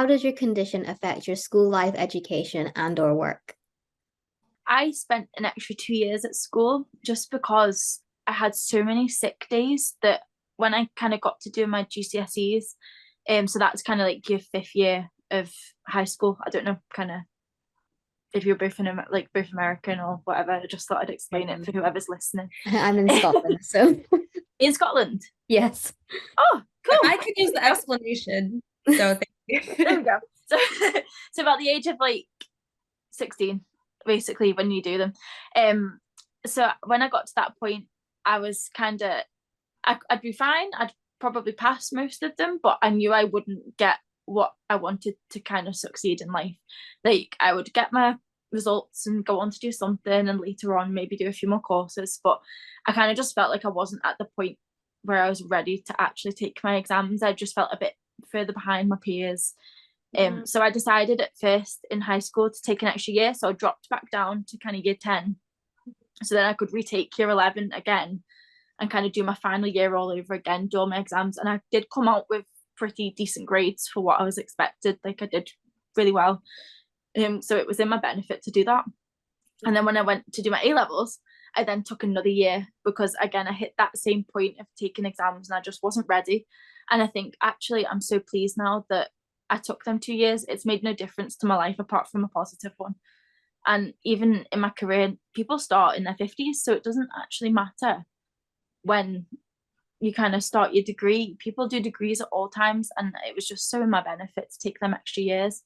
how does your condition affect your school life, education, and or work? I spent an extra 2 years at school just because I had so many sick days that when I kind of got to do my GCSEs, so that's kind of like your 5th year of high school. I don't know, kind of if you're both like both American or whatever. I just thought I'd explain it for whoever's listening. I'm in Scotland, so In Scotland. yes. Oh, cool. I could use the explanation. So thank you. There we go. So, so about the age of like 16, basically, when you do them. So when I got to that point, I was kind of, I'd be fine. I'd probably pass most of them, but I knew I wouldn't get what I wanted to kind of succeed in life. Like I would get my results and go on to do something, and later on maybe do a few more courses. But I kind of just felt like I wasn't at the point where I was ready to actually take my exams. I just felt a bit further behind my peers. So I decided at first in high school to take an extra year. So I dropped back down to kind of year 10. So then I could retake year 11 again and kind of do my final year all over again, do all my exams. And I did come out with pretty decent grades for what I was expected. Like I did really well. So it was in my benefit to do that. And then when I went to do my A-levels, I then took another year because again, I hit that same point of taking exams and I just wasn't ready. And I think actually I'm so pleased now that I took them 2 years. It's made no difference to my life apart from a positive one. And even in my career, people start in their 50s. So it doesn't actually matter when you kind of start your degree. People do degrees at all times. And it was just so in my benefit to take them extra years.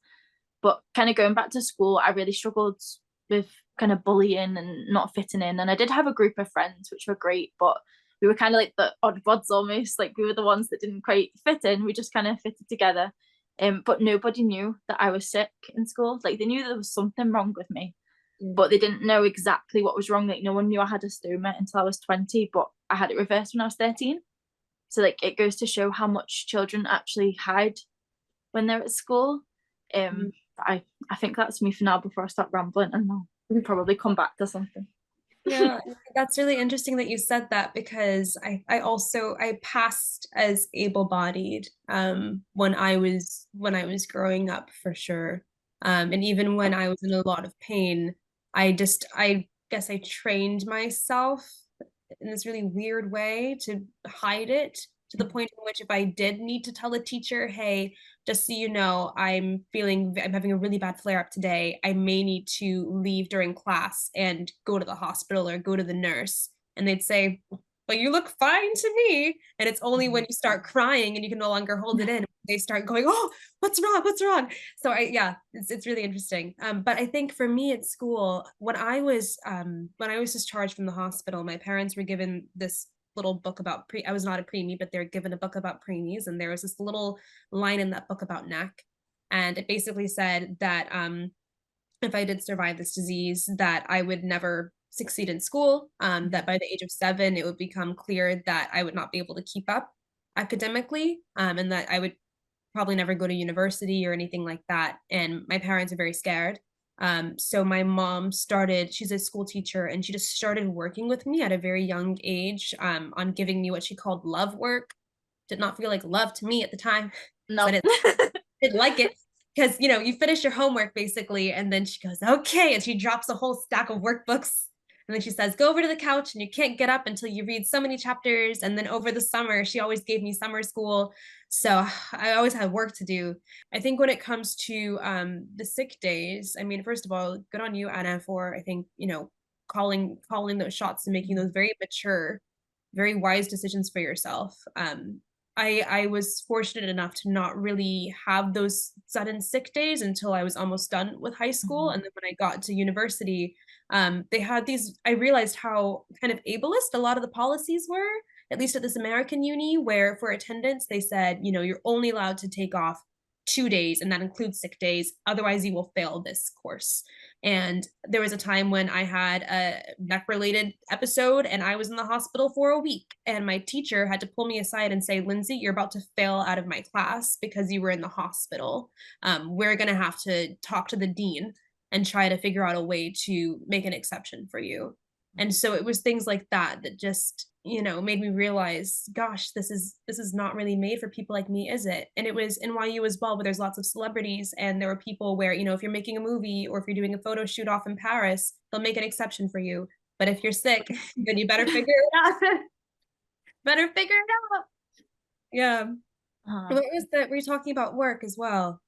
But kind of going back to school, I really struggled with kind of bullying and not fitting in. And I did have a group of friends, which were great, but we were kind of like the odd buds almost. Like we were the ones that didn't quite fit in. We just kind of fitted together. But nobody knew that I was sick in school. Like they knew there was something wrong with me, but they didn't know exactly what was wrong. Like no one knew I had a stoma until I was 20, but I had it reversed when I was 13. So like it goes to show how much children actually hide when they're at school. I think that's me for now before I start rambling, and I'll probably come back to something. Yeah, that's really interesting that you said that, because I passed as able-bodied when I was growing up, for sure. And even when I was in a lot of pain, I guess I trained myself in this really weird way to hide it, to the point in which if I did need to tell a teacher, hey, just so you know, I'm having a really bad flare up today, I may need to leave during class and go to the hospital or go to the nurse. And they'd say, but you look fine to me. And it's only when you start crying and you can no longer hold it in, they start going, oh, what's wrong? What's wrong? So it's really interesting. But I think for me at school, when I was discharged from the hospital, my parents were given this little book about I was not a preemie, but they're given a book about preemies, and there was this little line in that book about NEC, and it basically said that if I did survive this disease, that I would never succeed in school, that by the age of 7 it would become clear that I would not be able to keep up academically, and that I would probably never go to university or anything like that. And my parents are very scared. So my mom she's a school teacher, and she just started working with me at a very young age on giving me what she called love work. Did not feel like love to me at the time. No. So I didn't like it, because, you finish your homework basically, and then she goes, okay, and she drops a whole stack of workbooks. And then she says, go over to the couch and you can't get up until you read so many chapters. And then over the summer, she always gave me summer school. So I always had work to do. I think when it comes to the sick days, I mean, first of all, good on you, Anna, for, I think, calling those shots and making those very mature, very wise decisions for yourself. I was fortunate enough to not really have those sudden sick days until I was almost done with high school. And then when I got to university, they had I realized how kind of ableist a lot of the policies were, at least at this American uni, where for attendance, they said, you're only allowed to take off 2 days, and that includes sick days. Otherwise, you will fail this course. And there was a time when I had a neck-related episode and I was in the hospital for a week, and my teacher had to pull me aside and say, Lindsay, you're about to fail out of my class because you were in the hospital. We're going to have to talk to the dean and try to figure out a way to make an exception for you. And so it was things like that that just, made me realize, gosh, this is not really made for people like me, is it? And it was NYU as well, where there's lots of celebrities, and there were people where, if you're making a movie or if you're doing a photo shoot off in Paris, they'll make an exception for you. But if you're sick, then you better figure it out. Better figure it out. Yeah. What was that? We're talking about work as well.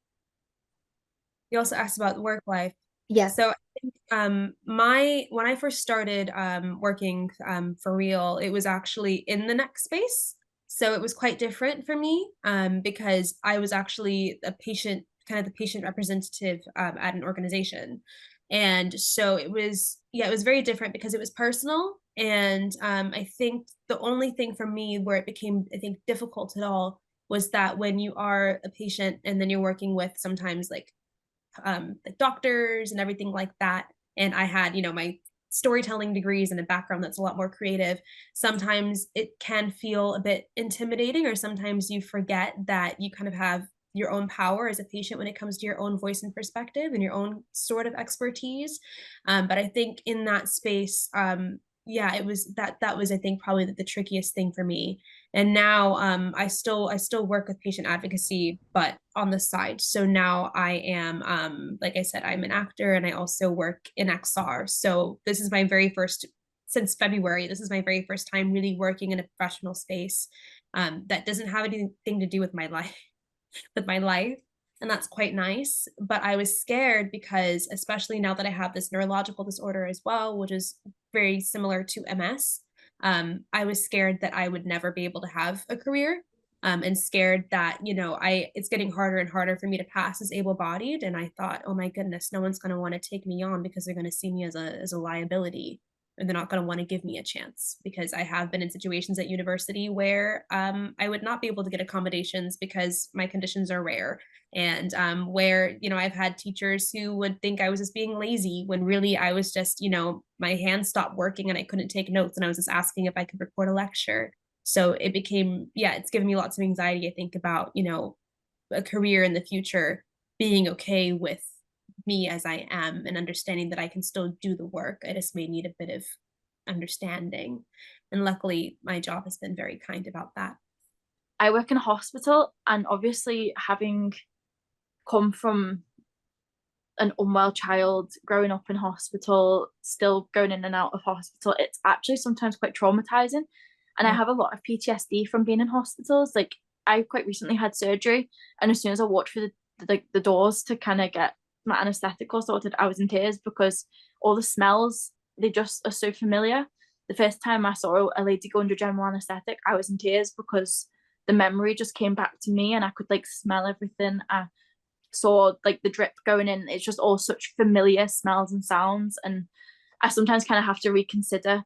You also asked about work life. Yeah. So I think when I first started working for real, it was actually in the NEC space. So it was quite different for me because I was actually a patient, kind of the patient representative at an organization. And so it was very different because it was personal. And I think the only thing for me where it became, I think, difficult at all was that when you are a patient and then you're working with sometimes like doctors and everything like that, and I had my storytelling degrees and a background that's a lot more creative, sometimes it can feel a bit intimidating, or sometimes you forget that you kind of have your own power as a patient when it comes to your own voice and perspective and your own sort of expertise. But I think in that space, it was that was, I think, probably the trickiest thing for me. And now I still work with patient advocacy, but on the side. So now I am, like I said, I'm an actor, and I also work in XR. So this is my very first, since February, this is my very first time really working in a professional space that doesn't have anything to do with my life, and that's quite nice. But I was scared because, especially now that I have this neurological disorder as well, which is very similar to MS, I was scared that I would never be able to have a career, and scared that, it's getting harder and harder for me to pass as able-bodied. And I thought, oh my goodness, no one's going to want to take me on because they're going to see me as a liability, and they're not going to want to give me a chance, because I have been in situations at university where I would not be able to get accommodations because my conditions are rare. And where, I've had teachers who would think I was just being lazy when really I was just, my hands stopped working and I couldn't take notes, and I was just asking if I could record a lecture. So it became, it's given me lots of anxiety, I think, about, a career in the future, being okay with me as I am and understanding that I can still do the work. I just may need a bit of understanding. And luckily, my job has been very kind about that. I work in a hospital, and obviously, having come from an unwell child, growing up in hospital, still going in and out of hospital, it's actually sometimes quite traumatizing. And I have a lot of PTSD from being in hospitals. Like, I quite recently had surgery, and as soon as I walked through the doors to kind of get my anesthetic all sorted, I was in tears because all the smells, they just are so familiar. The first time I saw a lady go under general anesthetic, I was in tears because the memory just came back to me, and I could like smell everything. I saw like the drip going in. It's just all such familiar smells and sounds, and I sometimes kind of have to reconsider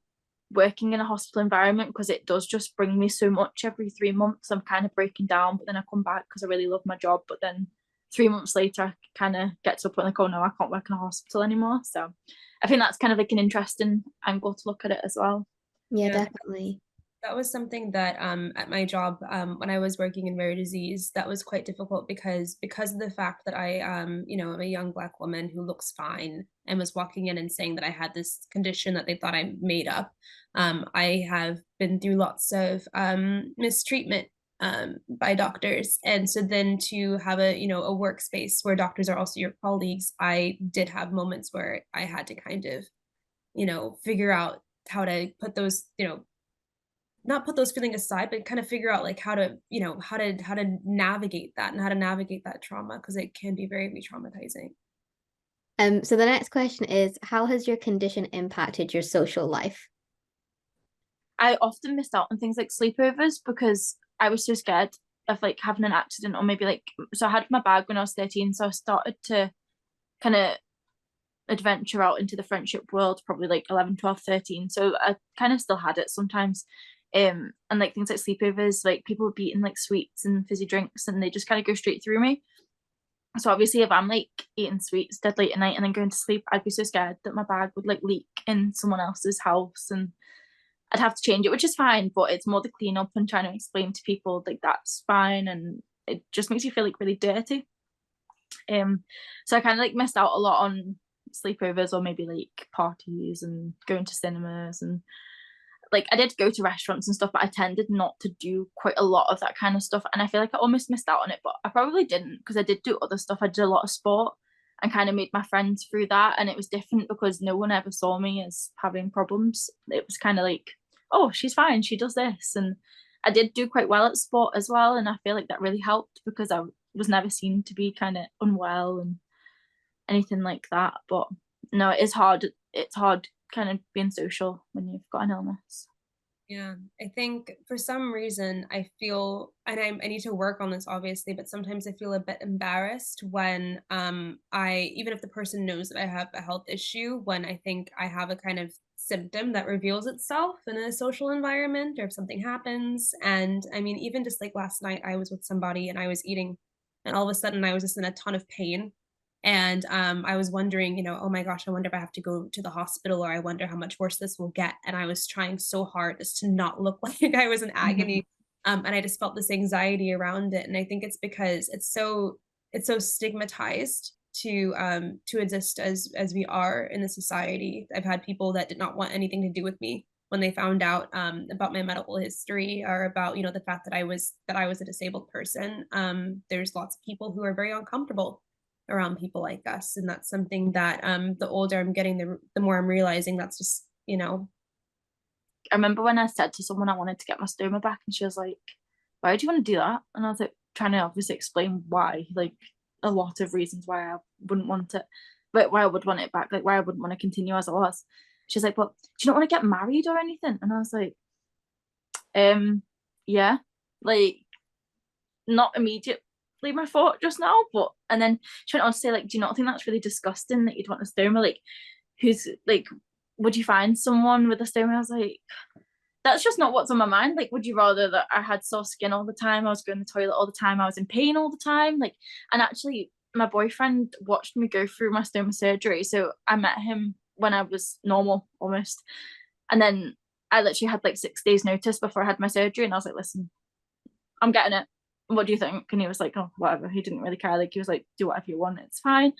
working in a hospital environment because it does just bring me so much. Every 3 months I'm kind of breaking down, but then I come back because I really love my job. But then 3 months later I kind of get to a point like, oh no, I can't work in a hospital anymore. So I think that's kind of like an interesting angle to look at it as well. Yeah, definitely. That was something that at my job, when I was working in rare disease, that was quite difficult because of the fact that I I'm a young Black woman who looks fine and was walking in and saying that I had this condition that they thought I made up. I have been through lots of mistreatment by doctors, and so then to have a a workspace where doctors are also your colleagues, I did have moments where I had to kind of figure out how to put those not put those feelings aside, but kind of figure out like how to navigate that, and how to navigate that trauma, because it can be very re-traumatizing. So the next question is, how has your condition impacted your social life? I often missed out on things like sleepovers because I was so scared of like having an accident, or maybe like, so I had my bag when I was 13, so I started to kind of adventure out into the friendship world probably like 11, 12, 13. So I kind of still had it sometimes. And like things like sleepovers, like people would be eating like sweets and fizzy drinks, and they just kind of go straight through me. So obviously if I'm like eating sweets dead late at night and then going to sleep, I'd be so scared that my bag would like leak in someone else's house, and I'd have to change it, which is fine, but it's more the cleanup and trying to explain to people like that's fine, and it just makes you feel like really dirty. So I kind of like missed out a lot on sleepovers or maybe like parties and going to cinemas, and like I did go to restaurants and stuff, but I tended not to do quite a lot of that kind of stuff, and I feel like I almost missed out on it, but I probably didn't, because I did do other stuff. I did a lot of sport and kind of made my friends through that, and it was different because no one ever saw me as having problems. It was kind of like, oh, she's fine, she does this. And I did do quite well at sport as well, and I feel like that really helped because I was never seen to be kind of unwell and anything like that. But no, it's hard kind of being social when you've got an illness. Yeah, I think for some reason I feel, and I need to work on this obviously, but sometimes I feel a bit embarrassed when I, even if the person knows that I have a health issue, when I think I have a kind of symptom that reveals itself in a social environment, or if something happens. And I mean, even just like last night, I was with somebody and I was eating, and all of a sudden I was just in a ton of pain. And I was wondering, oh my gosh, I wonder if I have to go to the hospital, or I wonder how much worse this will get. And I was trying so hard just to not look like I was in agony. And I just felt this anxiety around it. And I think it's because it's so stigmatized to exist as we are in the society. I've had people that did not want anything to do with me when they found out about my medical history, or about the fact that I was a disabled person. There's lots of people who are very uncomfortable around people like us, and that's something that the older I'm getting, the more I'm realizing that's just I remember when I said to someone I wanted to get my stoma back, and she was like, why do you want to do that? And I was like, trying to obviously explain why, like a lot of reasons why I wouldn't want it, but why I would want it back, like why I wouldn't want to continue as I was. She's like, but do you not want to get married or anything? And I was like, yeah, like not immediately my thought just now, but and then she went on to say, like, do you not think that's really disgusting that you'd want a stoma? Like, who's like, would you find someone with a stoma? I was like, that's just not what's on my mind. Like, would you rather that I had sore skin all the time, I was going to the toilet all the time, I was in pain all the time? Like, and actually my boyfriend watched me go through my stoma surgery, so I met him when I was normal almost, and then I literally had like 6 days notice before I had my surgery, and I was like, listen, I'm getting it, what do you think? And he was like, oh, whatever. He didn't really care. Like, he was like, do whatever you want, it's fine.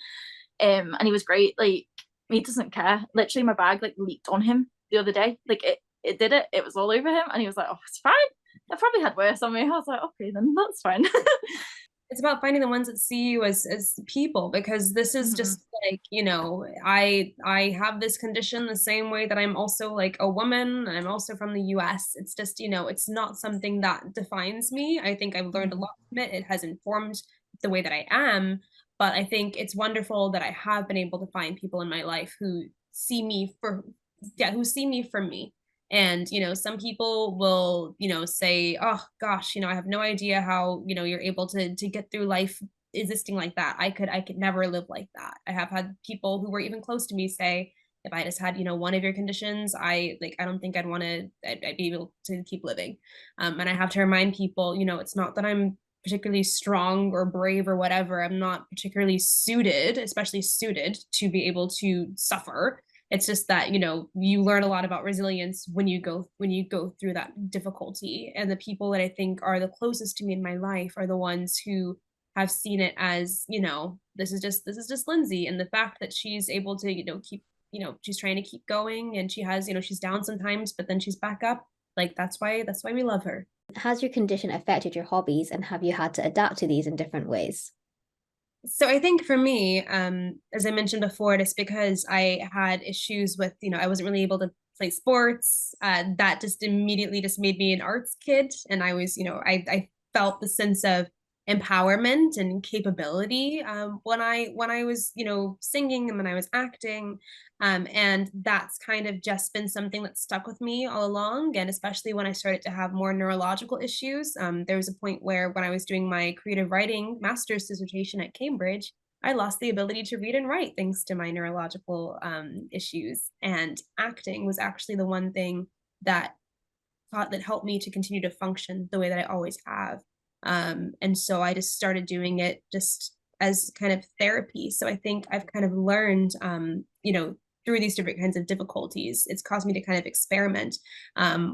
And he was great. Like, he doesn't care. Literally my bag like leaked on him the other day. Like it did it was all over him, and he was like, oh, it's fine, I probably had worse on me. I was like, okay, then that's fine. It's about finding the ones that see you as people, because this is just like, I have this condition the same way that I'm also like a woman, and I'm also from the US. It's just, it's not something that defines me. I think I've learned a lot from it. It has informed the way that I am, but I think it's wonderful that I have been able to find people in my life who see me for me. And some people will say, oh gosh, I have no idea how you're able to get through life existing like that. I could never live like that. I have had people who were even close to me say, if I just had one of your conditions, I don't think I'd be able to keep living. And I have to remind people, it's not that I'm particularly strong or brave or whatever. I'm not particularly especially suited to be able to suffer. It's just that you learn a lot about resilience when you go through that difficulty. And the people that I think are the closest to me in my life are the ones who have seen it as, this is just Lindsay, and the fact that she's able to keep, she's trying to keep going, and she has, she's down sometimes, but then she's back up. Like, that's why we love her. Has your condition affected your hobbies, and have you had to adapt to these in different ways? So I think for me, as I mentioned before, it's because I had issues with, I wasn't really able to play sports. That just immediately just made me an arts kid. And I was, I felt the sense of empowerment and capability when I was, singing, and when I was acting. And that's kind of just been something that stuck with me all along. And especially when I started to have more neurological issues, there was a point where when I was doing my creative writing master's dissertation at Cambridge, I lost the ability to read and write thanks to my neurological issues. And acting was actually the one thing that helped me to continue to function the way that I always have. And so I just started doing it just as kind of therapy. So I think I've kind of learned, through these different kinds of difficulties, it's caused me to kind of experiment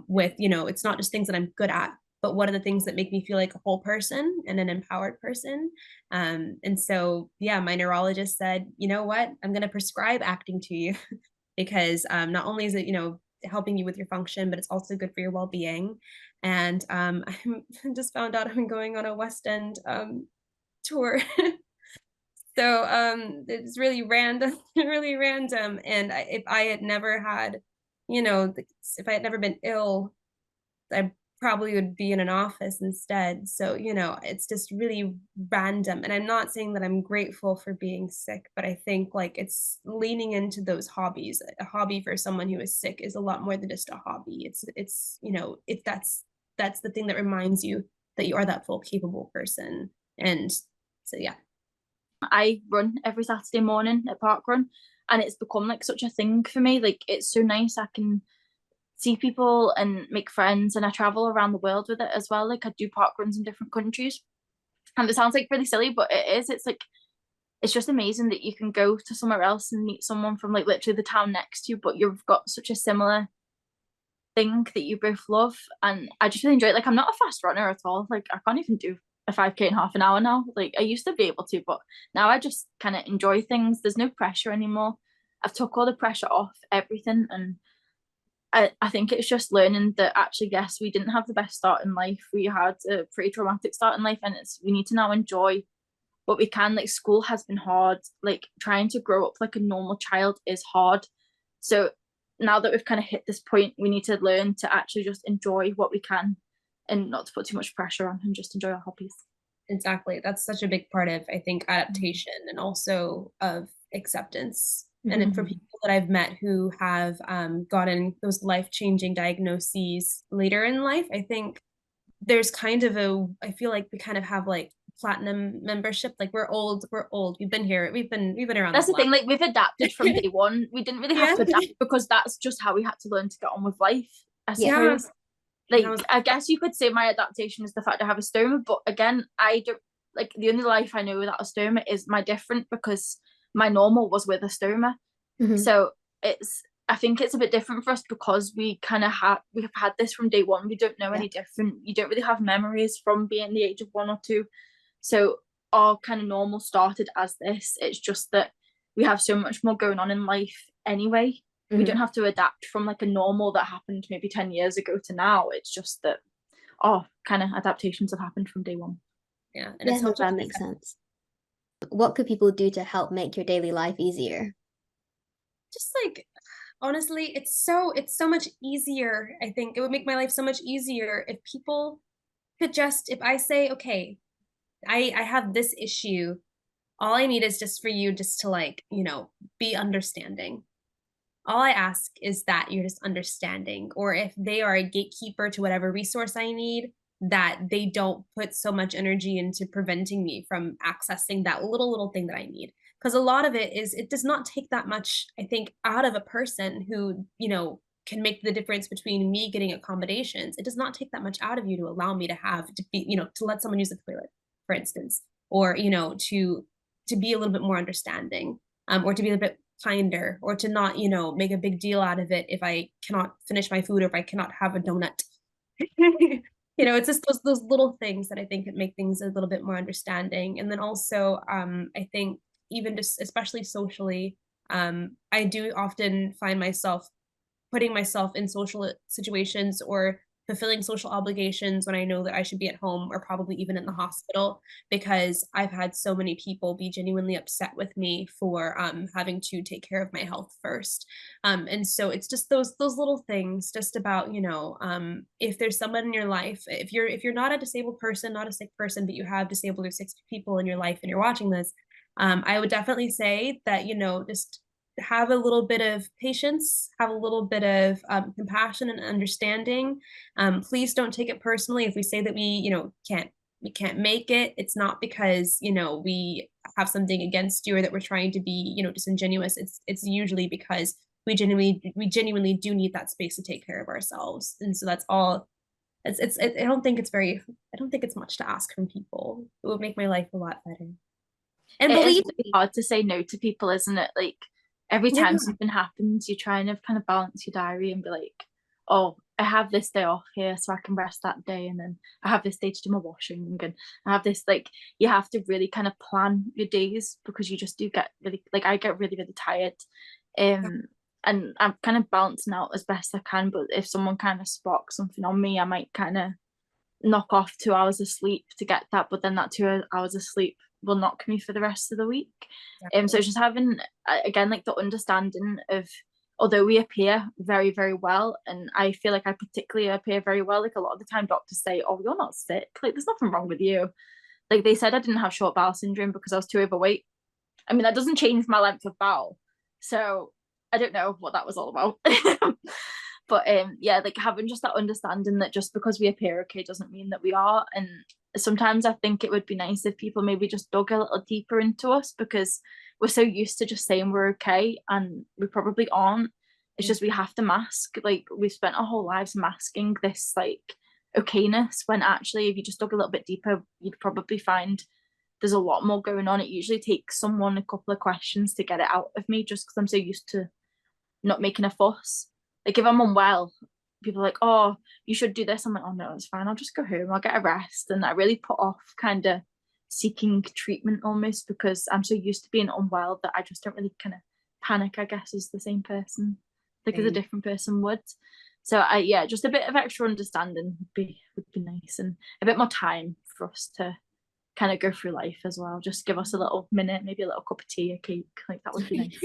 with, it's not just things that I'm good at, but what are the things that make me feel like a whole person and an empowered person? And so, yeah, my neurologist said, you know what, I'm going to prescribe acting to you because not only is it, helping you with your function, but it's also good for your well-being. And I just found out I'm going on a West End tour. So it's really random, really random. And if I had never had, if I had never been ill, I probably would be in an office instead. So, it's just really random. And I'm not saying that I'm grateful for being sick, but I think like it's leaning into those hobbies. A hobby for someone who is sick is a lot more than just a hobby. If that's the thing that reminds you that you are that full capable person. And so, yeah. I run every Saturday morning at park run, and it's become like such a thing for me. Like, it's so nice. I can see people and make friends, and I travel around the world with it as well. Like, I do park runs in different countries, and it sounds like really silly, but it is. It's like, it's just amazing that you can go to somewhere else and meet someone from like literally the town next to you, but you've got such a similar thing that you both love. And I just really enjoy it. Like, I'm not a fast runner at all. Like, I can't even do a 5K in half an hour now. Like, I used to be able to, but now I just kind of enjoy things. There's no pressure anymore. I've took all the pressure off everything, and I think it's just learning that actually, yes, we didn't have the best start in life. We had a pretty traumatic start in life, and we need to now enjoy what we can. Like, school has been hard. Like, trying to grow up like a normal child is hard. So now that we've kind of hit this point, we need to learn to actually just enjoy what we can and not to put too much pressure on, and just enjoy our hobbies. Exactly. That's such a big part of, I think, adaptation and also of acceptance. And for people that I've met who have gotten those life-changing diagnoses later in life, I think there's kind of I feel like we kind of have like platinum membership. Like, we're old. We've been here. We've been around. That's the thing. Like, we've adapted from day one. We didn't really have to adapt because that's just how we had to learn to get on with life, I suppose. Like, I guess you could say my adaptation is the fact I have a stoma, but again, I don't, like, the only life I know without a stoma is my different, because my normal was with a stoma. So I think it's a bit different for us because we kind of we have had this from day one. We don't know any different. You don't really have memories from being the age of 1 or 2. So our kind of normal started as this. It's just that we have so much more going on in life anyway. We don't have to adapt from like a normal that happened maybe 10 years ago to now. It's just that kind of adaptations have happened from day one. Yeah, and it's that makes sense. What could people do to help make your daily life easier? Just like, honestly, it's so much easier. I think it would make my life so much easier if people could just, if I say, okay, I have this issue, all I need is just for you just to like, be understanding. All I ask is that you're just understanding, or if they are a gatekeeper to whatever resource I need, that they don't put so much energy into preventing me from accessing that little thing that I need. Because a lot of it does not take that much, I think, out of a person who, can make the difference between me getting accommodations. It does not take that much out of you to allow me to be, to let someone use the toilet, for instance, or, to be a little bit more understanding, or to be a bit kinder, or to not, make a big deal out of it if I cannot finish my food or if I cannot have a donut. It's just those little things that I think could make things a little bit more understanding. And then also, I think even just especially socially, I do often find myself putting myself in social situations or fulfilling social obligations when I know that I should be at home or probably even in the hospital, because I've had so many people be genuinely upset with me for having to take care of my health first. And so it's just those little things, just about, if there's someone in your life, if you're not a disabled person, not a sick person, but you have disabled or sick people in your life and you're watching this, I would definitely say that, just have a little bit of patience, have a little bit of compassion and understanding. Please don't take it personally if we say that we can't make it. It's not because we have something against you or that we're trying to be disingenuous. It's usually because we genuinely do need that space to take care of ourselves. And so that's all. I don't think it's much to ask from people. It would make my life a lot better. And it's really hard to say no to people, isn't it? Like, every time something happens, you try and kind of balance your diary and be like, oh, I have this day off here so I can rest that day, and then I have this day to do my washing, and I have this, like, you have to really kind of plan your days, because you just do get really, like, I get really, really tired. And I'm kind of balancing out as best I can, but if someone kind of sparks something on me, I might kind of knock off 2 hours of sleep to get that, but then that 2 hours of sleep will knock me for the rest of the week. So it's just having, again, like, the understanding of, although we appear very, very well, and I feel like I particularly appear very well, like, a lot of the time doctors say, oh, you're not sick, like, there's nothing wrong with you. Like, they said I didn't have short bowel syndrome because I was too overweight. I mean, that doesn't change my length of bowel, so I don't know what that was all about. But yeah, like, having just that understanding that just because we appear okay doesn't mean that we are. And sometimes I think it would be nice if people maybe just dug a little deeper into us, because we're so used to just saying we're okay, and we probably aren't. It's just we have to mask, like, we've spent our whole lives masking this, like, okayness, when actually if you just dug a little bit deeper, you'd probably find there's a lot more going on. It usually takes someone a couple of questions to get it out of me, just because I'm so used to not making a fuss. Like, if I'm unwell, people are like, oh, you should do this. I'm like, oh no, it's fine, I'll just go home, I'll get a rest. And I really put off kind of seeking treatment, almost because I'm so used to being unwell that I just don't really kind of panic, I guess, as the same person, like as a different person would. So yeah, just a bit of extra understanding would be nice, and a bit more time for us to kind of go through life as well. Just give us a little minute, maybe a little cup of tea, a cake, like, that would be nice.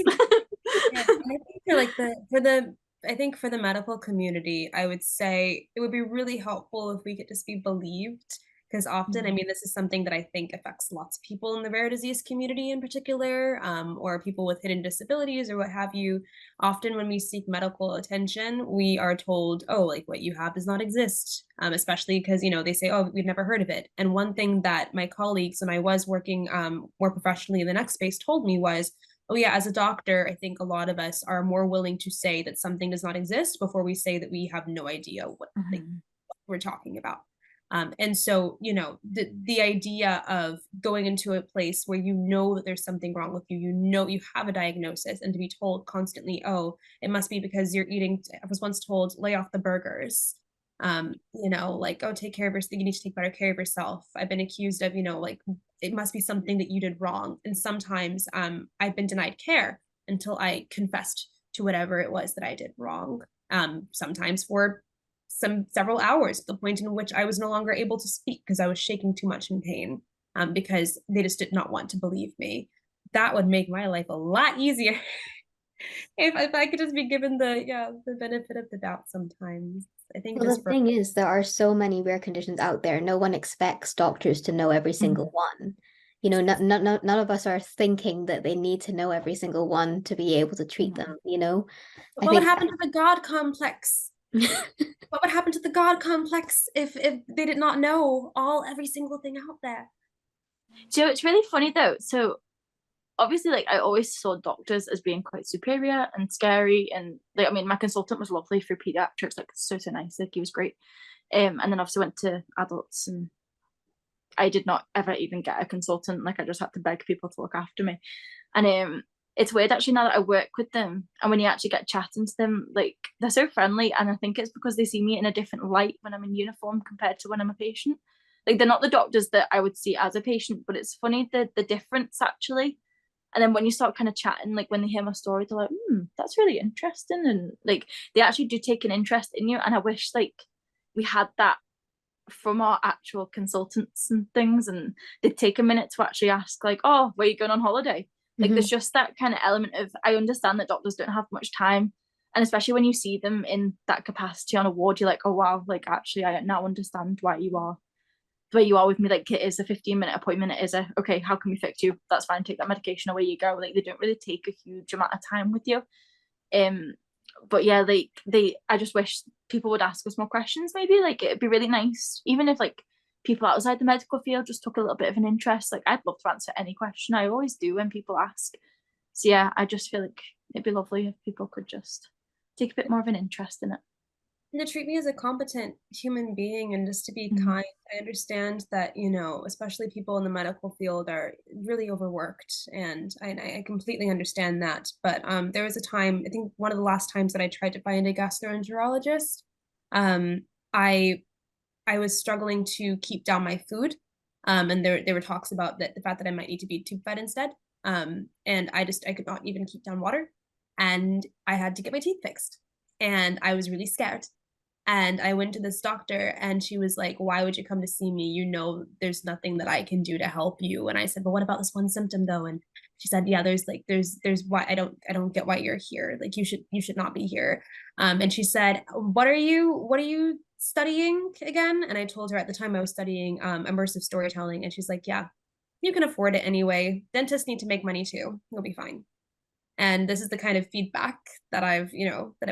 Yeah, and I think for the medical community, I would say it would be really helpful if we could just be believed, because often, I mean, this is something that I think affects lots of people in the rare disease community in particular, or people with hidden disabilities or what have you. Often when we seek medical attention, we are told, oh, like, what you have does not exist, especially because, they say, oh, we've never heard of it. And one thing that my colleagues, when I was working more professionally in the NEC space, told me was, oh yeah, as a doctor, I think a lot of us are more willing to say that something does not exist before we say that we have no idea what, like, what we're talking about. And so, the idea of going into a place where that there's something wrong with you, you have a diagnosis, and to be told constantly, oh, it must be because you're eating, I was once told, lay off the burgers. Like, oh, take care of yourself, you need to take better care of yourself. I've been accused of, like, it must be something that you did wrong. And sometimes I've been denied care until I confessed to whatever it was that I did wrong. Sometimes for several hours, the point in which I was no longer able to speak because I was shaking too much in pain, because they just did not want to believe me. That would make my life a lot easier if I could just be given the benefit of the doubt sometimes. I think Well, the thing is, there are so many rare conditions out there. No one expects doctors to know every single one. None of us are thinking that they need to know every single one to be able to treat them, What would happen to the God complex? What would happen to the God complex if they did not know every single thing out there? So it's really funny though. So obviously, like, I always saw doctors as being quite superior and scary, and, like, I mean, my consultant was lovely for pediatrics, like, so nice, like, he was great. And then obviously went to adults, and I did not ever even get a consultant. Like, I just had to beg people to look after me. And it's weird actually, now that I work with them, and when you actually get chatting to them, like, they're so friendly, and I think it's because they see me in a different light when I'm in uniform compared to when I'm a patient. Like, they're not the doctors that I would see as a patient, but it's funny the difference actually. And then when you start kind of chatting, like, when they hear my story, they're like, that's really interesting. And, like, they actually do take an interest in you. And I wish, like, we had that from our actual consultants and things, and they'd take a minute to actually ask, like, oh, where are you going on holiday? Like, there's just that kind of element of, I understand that doctors don't have much time. And especially when you see them in that capacity on a ward, you're like, oh, wow, like, actually, I now understand why you are the way you are with me. Like, it is a 15-minute appointment. It is okay, how can we fix you? That's fine, take that medication, away you go. Like, they don't really take a huge amount of time with you. But yeah, like, I just wish people would ask us more questions, maybe. Like, it'd be really nice, even if, like, people outside the medical field just took a little bit of an interest. Like, I'd love to answer any question. I always do when people ask. So yeah, I just feel like it'd be lovely if people could just take a bit more of an interest in it. And to treat me as a competent human being, and just to be kind. I understand that, especially people in the medical field are really overworked, and I completely understand that. But there was a time, I think one of the last times that I tried to find a gastroenterologist, I was struggling to keep down my food. And there were talks about the fact that I might need to be tube fed instead. And I could not even keep down water. And I had to get my teeth fixed. And I was really scared. And I went to this doctor and she was like, why would you come to see me? You know, there's nothing that I can do to help you. And I said, but what about this one symptom though? And she said, yeah, there's why I don't get why you're here. Like you should not be here. And she said, what are you studying again? And I told her at the time I was studying immersive storytelling. And she's like, yeah, you can afford it anyway. Dentists need to make money too. You'll be fine. And this is the kind of feedback that I've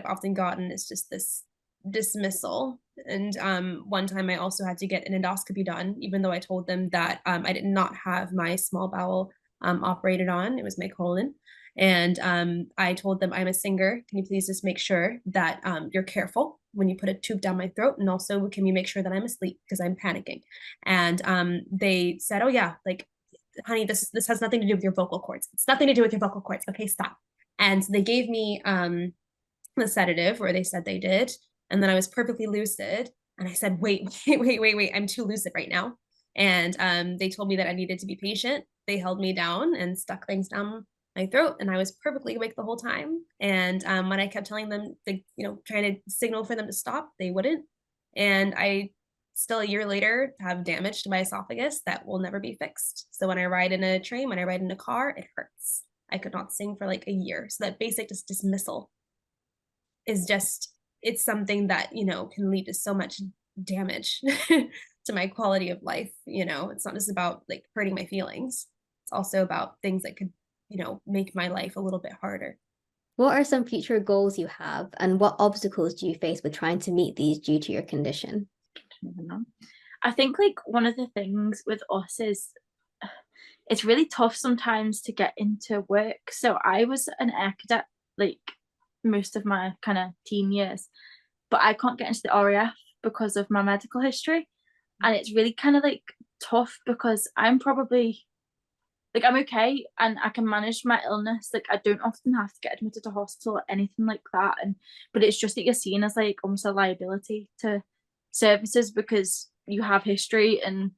often gotten, is just this dismissal. And one time I also had to get an endoscopy done, even though I told them that I did not have my small bowel operated on. It was my colon. And I told them, I'm a singer. Can you please just make sure that you're careful when you put a tube down my throat? And also, can you make sure that I'm asleep because I'm panicking? And they said, oh yeah, like, honey, this has nothing to do with your vocal cords. It's nothing to do with your vocal cords. Okay, stop. And they gave me the sedative, or they said they did. And then I was perfectly lucid. And I said, wait, I'm too lucid right now. And they told me that I needed to be patient. They held me down and stuck things down my throat, and I was perfectly awake the whole time. And when I kept telling them, trying to signal for them to stop, they wouldn't. And I still, a year later, have damage to my esophagus that will never be fixed. So when I ride in a train, when I ride in a car, it hurts. I could not sing for like a year. So that basic dismissal is just, it's something that, can lead to so much damage to my quality of life. It's not just about like hurting my feelings. It's also about things that could, make my life a little bit harder. What are some future goals you have, and what obstacles do you face with trying to meet these due to your condition? I think like one of the things with us is it's really tough sometimes to get into work. So I was an air cadet like most of my kind of teen years, but I can't get into the RAF because of my medical history. And it's really kind of like tough because I'm probably like, I'm okay and I can manage my illness. Like I don't often have to get admitted to hospital or anything like that. But it's just that you're seen as like almost a liability to services because you have history and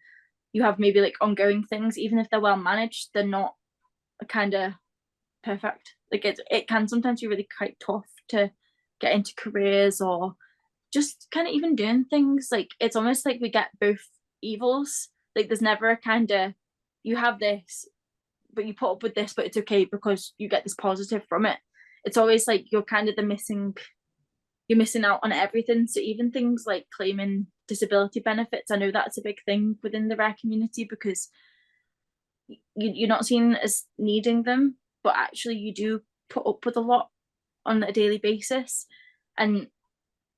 you have maybe like ongoing things. Even if they're well managed, they're not kind of perfect. Like it can sometimes be really quite tough to get into careers or just kind of even doing things. Like it's almost like we get both evils. Like there's never a kind of, you have this but you put up with this, but it's okay because you get this positive from it. It's always like you're kind of you're missing out on everything. So even things like claiming disability benefits, I know that's a big thing within the rare community because you're not seen as needing them, but actually you do put up with a lot on a daily basis. And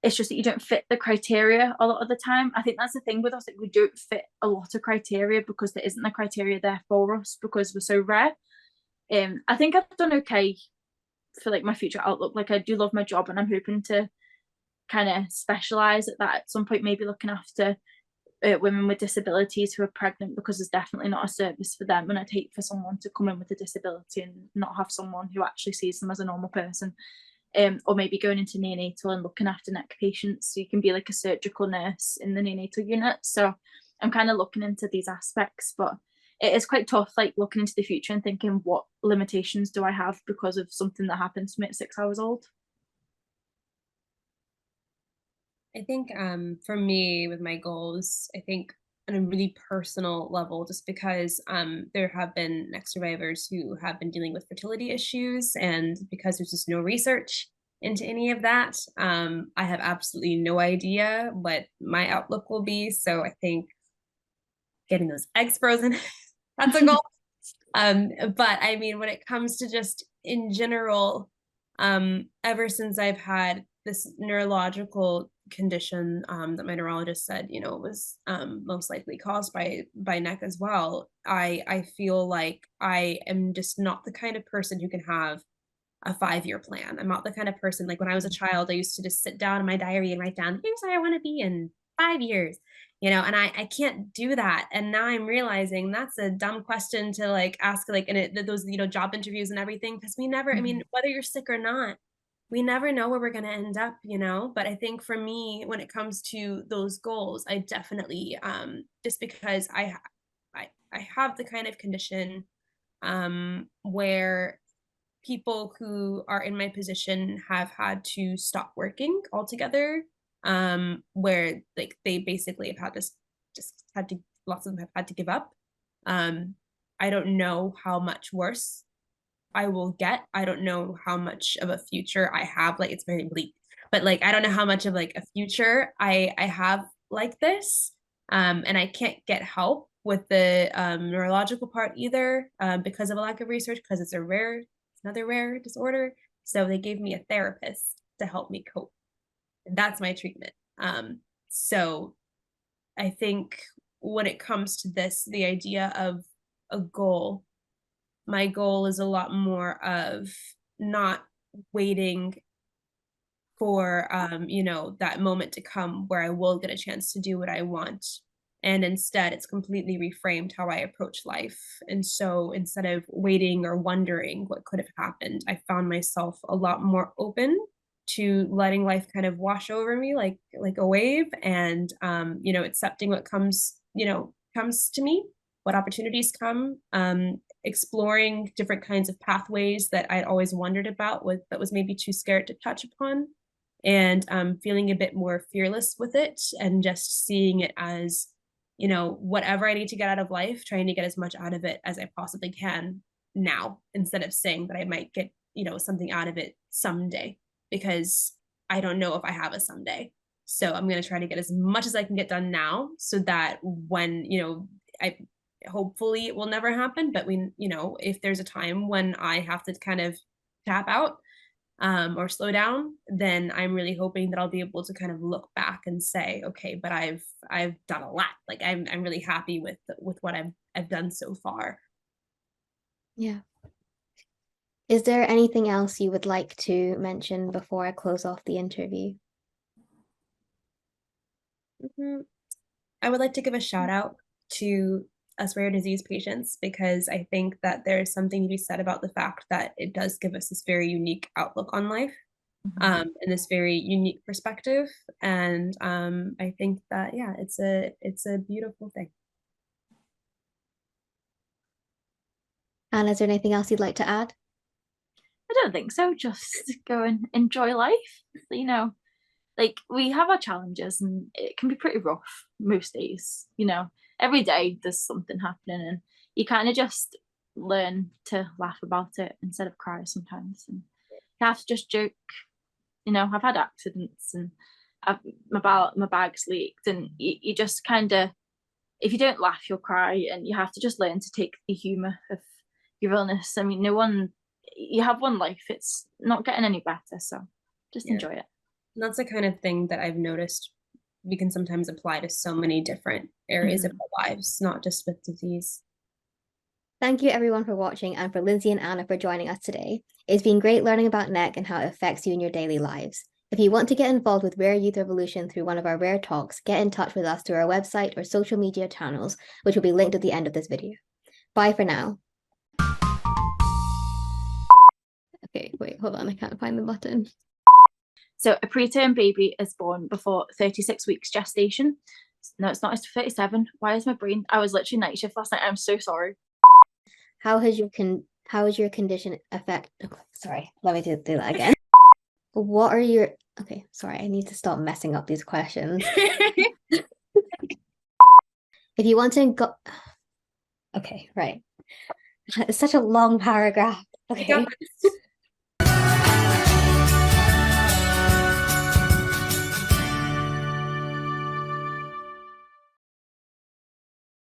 it's just that you don't fit the criteria a lot of the time. I think that's the thing with us, like we don't fit a lot of criteria because there isn't a criteria there for us because we're so rare. I think I've done okay for like my future outlook. Like I do love my job and I'm hoping to kind of specialize at that at some point, maybe looking after women with disabilities who are pregnant, because there's definitely not a service for them, and I'd hate for someone to come in with a disability and not have someone who actually sees them as a normal person. Or maybe going into neonatal and looking after NEC patients, so you can be like a surgical nurse in the neonatal unit. So I'm kind of looking into these aspects, but it is quite tough, like looking into the future and thinking, what limitations do I have because of something that happened to me at 6 hours old? I think for me with my goals, I think on a really personal level, just because there have been NEC survivors who have been dealing with fertility issues, and because there's just no research into any of that, I have absolutely no idea what my outlook will be. So I think getting those eggs frozen, that's a goal. But I mean, when it comes to just in general, ever since I've had this neurological condition that my neurologist said, was most likely caused by NEC as well, I feel like I am just not the kind of person who can have a 5-year plan. I'm not the kind of person, like when I was a child, I used to just sit down in my diary and write down, here's where I want to be in 5 years, and I can't do that. And now I'm realizing that's a dumb question to like ask, like in those, job interviews and everything, because we never, I mean, whether you're sick or not, we never know where we're going to end up, you know. But I think for me, when it comes to those goals, I definitely just because I have the kind of condition where people who are in my position have had to stop working altogether, where like they basically have had to just had to lots of them have had to give up. um I don't know how much worse I will get. I don't know how much of a future I have. Like, it's very bleak, but like I don't know how much of like a future I have like this. And I can't get help with the neurological part either, because of a lack of research, because it's another rare disorder. So they gave me a therapist to help me cope. And that's my treatment. So I think when it comes to this, the idea of a goal, my goal is a lot more of not waiting for that moment to come where I will get a chance to do what I want. And instead, it's completely reframed how I approach life. And so instead of waiting or wondering what could have happened, I found myself a lot more open to letting life kind of wash over me like a wave, and accepting what comes to me, what opportunities come, exploring different kinds of pathways that I'd always wondered about that was maybe too scared to touch upon, and feeling a bit more fearless with it, and just seeing it as, whatever I need to get out of life, trying to get as much out of it as I possibly can now, instead of saying that I might get, something out of it someday, because I don't know if I have a someday. So I'm going to try to get as much as I can get done now, so that when, I hopefully it will never happen, but if there's a time when I have to kind of tap out, or slow down, then I'm really hoping that I'll be able to kind of look back and say, okay, but I've done a lot. Like I'm really happy with what I've done so far. Yeah. Is there anything else you would like to mention before I close off the interview? I would like to give a shout out to us rare disease patients, because I think that there's something to be said about the fact that it does give us this very unique outlook on life, and this very unique perspective. And I think that, yeah, it's a beautiful thing. Anna, is there anything else you'd like to add? I don't think so. Just go and enjoy life. Like, we have our challenges, and it can be pretty rough most days. Every day there's something happening, and you kind of just learn to laugh about it instead of cry sometimes. And you have to just joke. I've had accidents, and my bag's leaked, and you just kind of, if you don't laugh, you'll cry, and you have to just learn to take the humor of your illness. I mean, you have one life. It's not getting any better, so just enjoy it. And that's the kind of thing that I've noticed we can sometimes apply to so many different areas of our lives, not just with disease. Thank you everyone for watching, and for Linseigh and Anna for joining us today. It's been great learning about NEC and how it affects you in your daily lives. If you want to get involved with Rare Youth Revolution through one of our Rare Talks, get in touch with us through our website or social media channels, which will be linked at the end of this video. Bye for now. Okay, wait, hold on, I can't find the button. So a preterm baby is born before 36 weeks gestation. No, it's not, it's 37. Why is my brain? I was literally night shift last night. I'm so sorry. How has your condition affect? Oh, sorry, let me do that again. What are your? Okay, sorry, I need to stop messing up these questions. If you want to go, okay, right. It's such a long paragraph. Okay.